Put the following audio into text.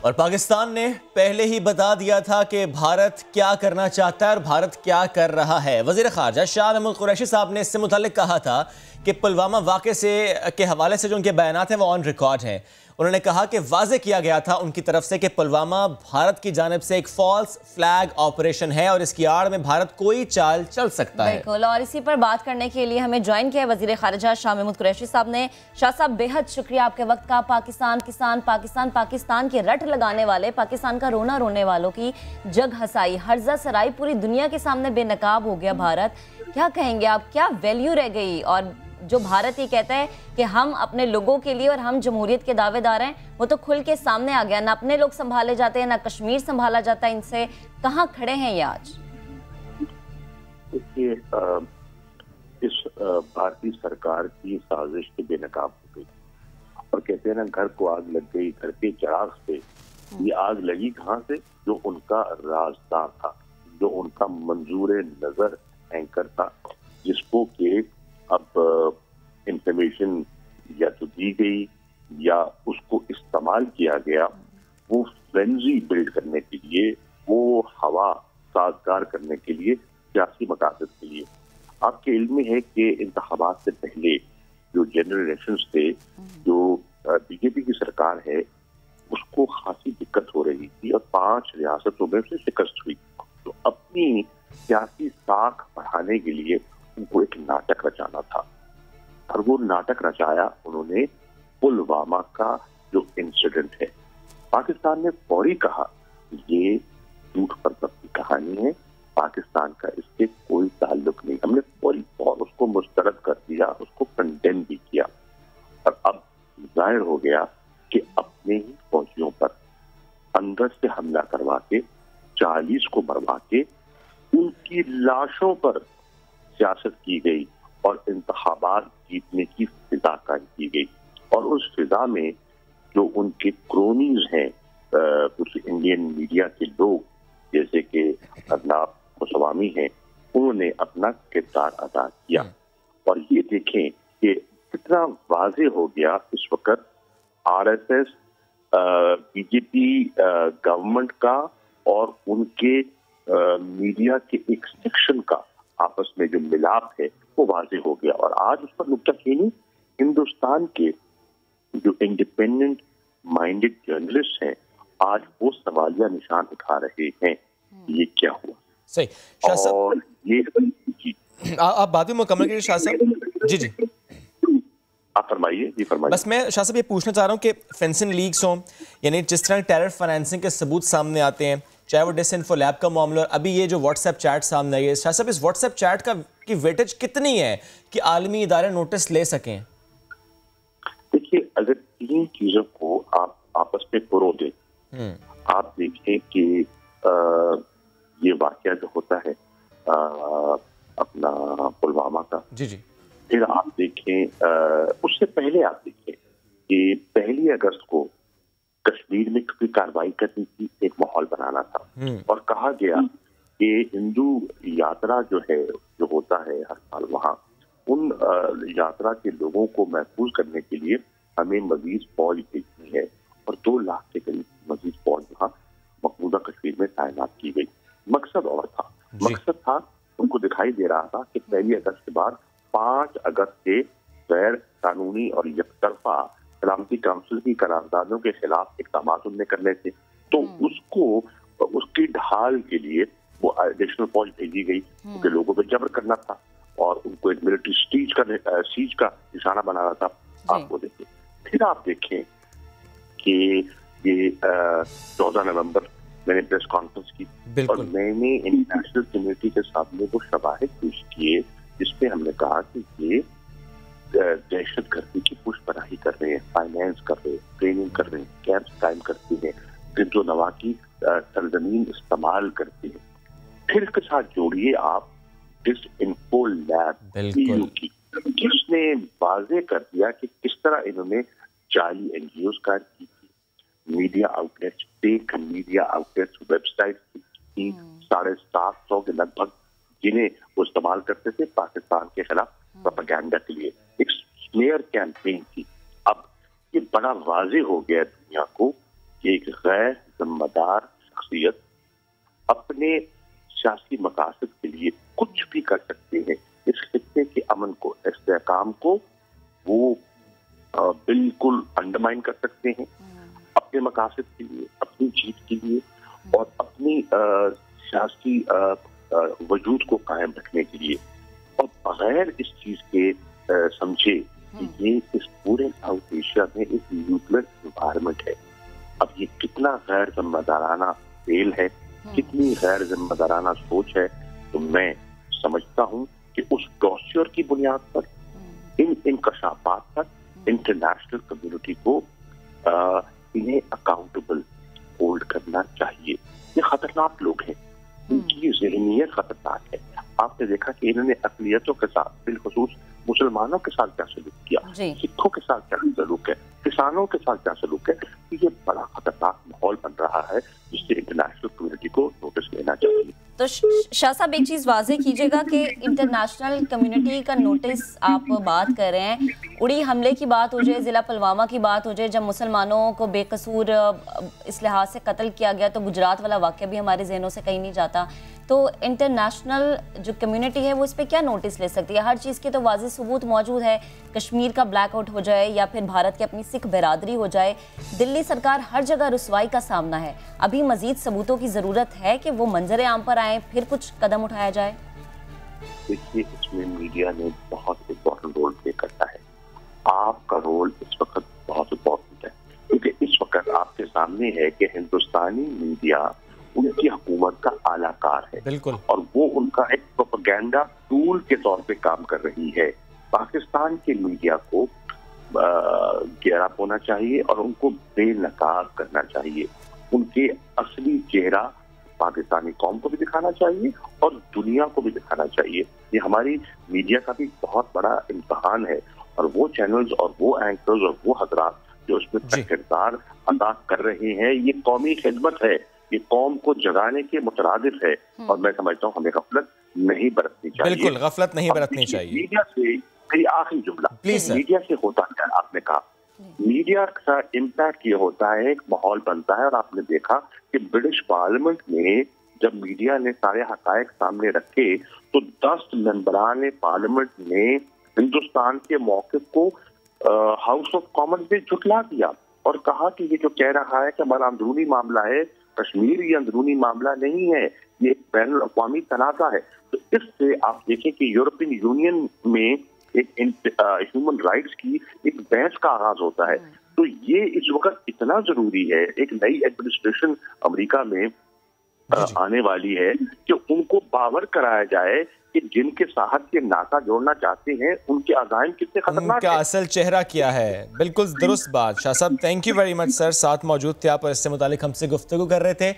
اور پاکستان نے پہلے ہی بتا دیا تھا کہ بھارت کیا کرنا چاہتا ہے اور بھارت کیا کر رہا ہے۔ وزیر خارجہ شاہ محمود قریشی صاحب نے اس سے متعلق کہا تھا کہ پلوامہ واقعے کے حوالے سے جو ان کے بیانات ہیں وہ آن ریکارڈ ہیں۔ انہوں نے کہا کہ واضح کیا گیا تھا ان کی طرف سے کہ پلوامہ بھارت کی جانب سے ایک فالس فلیگ آپریشن ہے اور اس کی آڑ میں بھارت کوئی چال چل سکتا ہے۔ بالکل، اور اسی پر بات کرنے کے لیے ہمیں جوائن کیا ہے وزیر خارجہ شاہ محمود قریشی صاحب نے۔ شاہ صاحب بے حد شکریہ آپ کے وقت کا۔ پاکستان کے رٹ لگانے والے، پاکستان کا رونا رونے والوں کی جگ ہسائی، ہرزہ سرائی پوری دنیا کے سامنے بے نقاب ہو گیا بھارت۔ کیا کہیں گے آپ، کیا ویلیو رہ گئی؟ اور جو بھارت یہ کہتا ہے کہ ہم اپنے لوگوں کے لیے اور ہم جمہوریت کے دعوے دار ہیں، وہ تو کھل کے سامنے آ گیا۔ نہ اپنے لوگ سنبھالے جاتے ہیں، نہ کشمیر سنبھالا جاتا ہے ان سے۔ کہاں کھڑے ہیں یہ آج؟ دیکھیے، اس بھارتی سرکار کی سازش کے بے نقاب ہو گئی، اور کہتے ہیں نا گھر کو آگ لگ گئی گھر کے چراغ سے۔ یہ آگ لگی کہاں سے؟ جو ان کا رازدار تھا، جو ان کا منظور نظر اینکر تھا، جس کو کہ اب انفارمیشن یا تو دی گئی یا اس کو استعمال کیا گیا وہ فرینزی بلڈ کرنے کے لیے، وہ ہوا سازگار کرنے کے لیے، سیاسی مقاصد کے لیے۔ آپ کے علم میں ہے کہ انتخابات سے پہلے جو جنرل الیکشنز تھے، جو بی جے پی کی سرکار ہے، اس کو خاصی دقت ہو رہی تھی اور 5 ریاستوں میں سے شکست ہوئی۔ تو اپنی سیاسی ساکھ بڑھانے کے لیے ان کو ایک ناٹک رچانا تھا، اور وہ ناٹک رچایا انہوں نے پلوامہ کا جو انسیڈنٹ ہے۔ پاکستان نے فوری کہا یہ جھوٹ پر کی کہانی ہے، پاکستان کا اس سے کوئی تعلق نہیں۔ ہم نے فوری اس کو مسترد کر دیا، اس کو کنڈیم بھی کیا، اور اب ظاہر ہو گیا کہ اپنے ہی فوجیوں پر اندر سے حملہ کروا کے 40 کو مروا کے ان کی لاشوں پر سیاست کی گئی اور انتخابات جیتنے کی فضا قائم کی گئی۔ اور اس فضا میں جو ان کے کرونیز ہیں، کچھ انڈین میڈیا کے لوگ جیسے کہ ارناب گوسوامی ہیں، انہوں نے اپنا کردار ادا کیا۔ اور یہ دیکھیں کہ کتنا واضح ہو گیا اس وقت R S S, B J P government کا اور ان کے میڈیا کے ایک سیکشن کا آپس میں جو ملاپ ہے وہ واضح ہو گیا۔ اور آج اس پر نکتہ چینی ہندوستان کے جو انڈیپینڈنٹ مائنڈڈ جرنلسٹ ہیں، آج وہ سوالیہ نشان اٹھا رہے ہیں یہ کیا ہوا۔ صحیح شاہ صاحب، اور یہ آپ بات بھی مکمل کریے شاہ صاحب۔ جی آپ فرمائیے۔ جی فرمائیے۔ بس میں شاہ صاحب یہ پوچھنا چاہ رہا ہوں کہ فینسنگ لیگز ہوں، یعنی جس طرح ٹیرر فائنینسنگ کے ثبوت سامنے آتے ہیں، چاہے وہ ڈس انفو لیب کا معاملہ اور ابھی یہ جو واٹس ایپ چیٹ سامنے آئی ہے، شاہ صاحب اس واٹس ایپ چیٹ کی ویٹیج کتنی ہے کہ عالمی ادارے نوٹس لے سکیں؟ دیکھیے، اگر 3 چیزوں کو آپ آپس میں پرو دیں، آپ دیکھیں کہ یہ واقعہ جو ہوتا ہے اپنا پلوامہ کا، جی پھر آپ دیکھیں اس سے پہلے آپ دیکھیں کہ 1 اگست کو کشمیر میں کوئی کارروائی کرنی تھی، ایک ماحول بنانا تھا، اور کہا گیا کہ ہندو یاترا جو ہوتا ہے ہر سال وہاں، ان یاترا کے لوگوں کو محفوظ کرنے کے لیے ہمیں مزید فوج بھیجنی ہے، اور 2 لاکھ کے قریب مزید فوج وہاں مقبوضہ کشمیر میں تعینات کی گئی۔ مقصد اور تھا، مقصد تھا ان کو دکھائی دے رہا تھا کہ 1 اگست کے بعد 5 اگست کے غیر قانونی اور یک طرفہ سلامتی کونسل کی قراردادوں کے خلاف اقدامات ان نے کرنے تھے، تو اس کی ڈھال کے لیے وہ ایڈیشنل فوج بھیجی گئی، کیونکہ لوگوں پہ جبر کرنا تھا اور ان کو ایک ملٹری سیج کا نشانہ بنانا تھا۔ آپ کو دیکھیں، پھر آپ دیکھیں کہ یہ 14 نومبر میں نے پریس کانفرنس کی اور میں نے انٹرنیشنل کمیونٹی کے سامنے وہ شواہد پیش کیے جس پہ ہم نے کہا کہ یہ دہشت گردی کی پش پناہی کر رہے ہیں، فائنینس کر رہے ہیں، ٹریننگ کر رہے ہیں، کیمپس قائم کرتے ہیں، پھر و نوا کی سرزمین استعمال کرتے ہیں۔ پھر اس کے ساتھ جوڑیے آپ ڈس انفو لیب کی، جس نے واضح کر دیا کہ کس طرح انہوں نے جعلی این جی اوز قائم کی تھی، media outlets, fake media outlets, website کی 750 کے لگ بھگ، جنہیں وہ استعمال کرتے تھے پاکستان کے خلاف پروپیگنڈا کے لیے، ایک اسمیئر کیمپین تھی۔ اب یہ بڑا واضح ہو گیا دنیا کو کہ ایک غیر ذمہ دار شخصیت اپنے سیاسی مقاصد کے لیے کچھ بھی کر سکتے ہیں. اس خطے کے امن کو، استحکام کو وہ بالکل انڈرمائن کر سکتے ہیں اپنے مقاصد کے لیے، اپنی جیت کے لیے اور اپنی سیاسی وجود کو قائم رکھنے کے لیے، اور بغیر اس چیز کے سمجھے کہ یہ اس پورے ساؤتھ ایشیا میں ایک نیوکلیر انوائرمنٹ ہے. اب یہ کتنا غیر ذمہ دارانہ فیل ہے، کتنی غیر ذمہ دارانہ سوچ ہے. تو میں سمجھتا ہوں کہ اس ڈوسیئر کی بنیاد پر، ان انکشافات پر انٹرنیشنل کمیونٹی کو انہیں اکاؤنٹیبل ہولڈ کرنا چاہیے. یہ خطرناک لوگ ہیں، ان کی ذہنیت خطرناک ہے. آپ نے دیکھا کہ انہوں نے اقلیتوں کے ساتھ، بالخصوص مسلمانوں کے ساتھ کیا سلوک کیا، سکھوں کے ساتھ کیا سلوک ہے، کسانوں کے ساتھ کیا سلوک ہے. یہ بڑا خطرناک ماحول بن رہا ہے جس سے انٹرنیشنل کمیونٹی کو نوٹس لینا چاہیے. تو شاہ صاحب ایک چیز واضح کیجیے گا کہ انٹرنیشنل کمیونٹی کا نوٹس آپ بات کر رہے ہیں، اڑی حملے کی بات ہو جائے، ضلع پلوامہ کی بات ہو جائے، جب مسلمانوں کو بے قصور اس لحاظ سے قتل کیا گیا، تو گجرات والا واقعہ بھی ہمارے ذہنوں سے کہیں نہیں جاتا. تو انٹرنیشنل جو کمیونٹی ہے وہ اس پہ کیا نوٹس لے سکتی ہے؟ ہر چیز کے تو واضح ثبوت موجود ہے. کشمیر کا بلیک آؤٹ ہو جائے یا پھر بھارت کی اپنی سکھ برادری ہو جائے، دلی سرکار ہر جگہ رسوائی کا سامنا ہے. ابھی مزید ثبوتوں کی ضرورت ہے کہ وہ منظر عام پر آئیں، پھر کچھ قدم اٹھایا جائے. دیکھیے، اس میں میڈیا نے بہت امپورٹنٹ رول پلے کرتا ہے. آپ کا رول اس وقت بہت امپورٹنٹ ہے، کیونکہ اس وقت آپ کے سامنے ہے کہ ہندوستانی میڈیا ان کی حکومت کا اعلیٰ کار ہے، بالکل، اور وہ ان کا ایک پروپیگنڈا ٹول کے طور پہ کام کر رہی ہے. پاکستان کے میڈیا کو گیرا ہونا چاہیے اور ان کو بے نقاب کرنا چاہیے. ان کے اصلی چہرہ پاکستانی قوم کو بھی دکھانا چاہیے اور دنیا کو بھی دکھانا چاہیے. یہ ہماری میڈیا کا بھی بہت بڑا امتحان ہے، اور وہ چینلز اور وہ اینکرز اور وہ حضرات جو اس میں کردار ادا کر رہے ہیں، یہ قومی خدمت ہے، یہ قوم کو جگانے کے مترادف ہے. اور میں سمجھتا ہوں ہمیں غفلت نہیں برتنی چاہیے. بالکل غفلت نہیں برتنی چاہیے. میڈیا سے میری آخری جملہ، میڈیا سے ہوتا کیا؟ آپ نے کہا میڈیا کا امپیکٹ یہ ہوتا ہے، ایک ماحول بنتا ہے. اور آپ نے دیکھا کہ برٹش پارلیمنٹ میں جب میڈیا نے سارے حقائق سامنے رکھے تو 10 ممبران پارلیمنٹ نے ہندوستان کے موقف کو ہاؤس آف کامنز میں جھٹلا دیا اور کہا کہ یہ جو کہہ رہا ہے کہ ہمارا اندرونی معاملہ ہے کشمیر، یہ اندرونی معاملہ نہیں ہے، یہ ایک بین الاقوامی تنازع ہے. تو اس سے آپ دیکھیں کہ یورپین یونین میں ایک ہیومن رائٹس کی ایک بحث کا آغاز ہوتا ہے. تو یہ اس وقت اتنا ضروری ہے، ایک نئی ایڈمنسٹریشن امریکہ میں آنے والی ہے، کہ ان کو باور کرایا جائے کہ جن کے ساتھ کے ناطہ جوڑنا چاہتے ہیں ان کے عزائم کتنے خطرناک ہیں، ان کا اصل چہرہ کیا ہے. بالکل درست بات. شاہ صاحب تھینک یو ویری مچ سر، ساتھ موجود تھے آپ اور اس سے متعلق ہم سے گفتگو کر رہے تھے.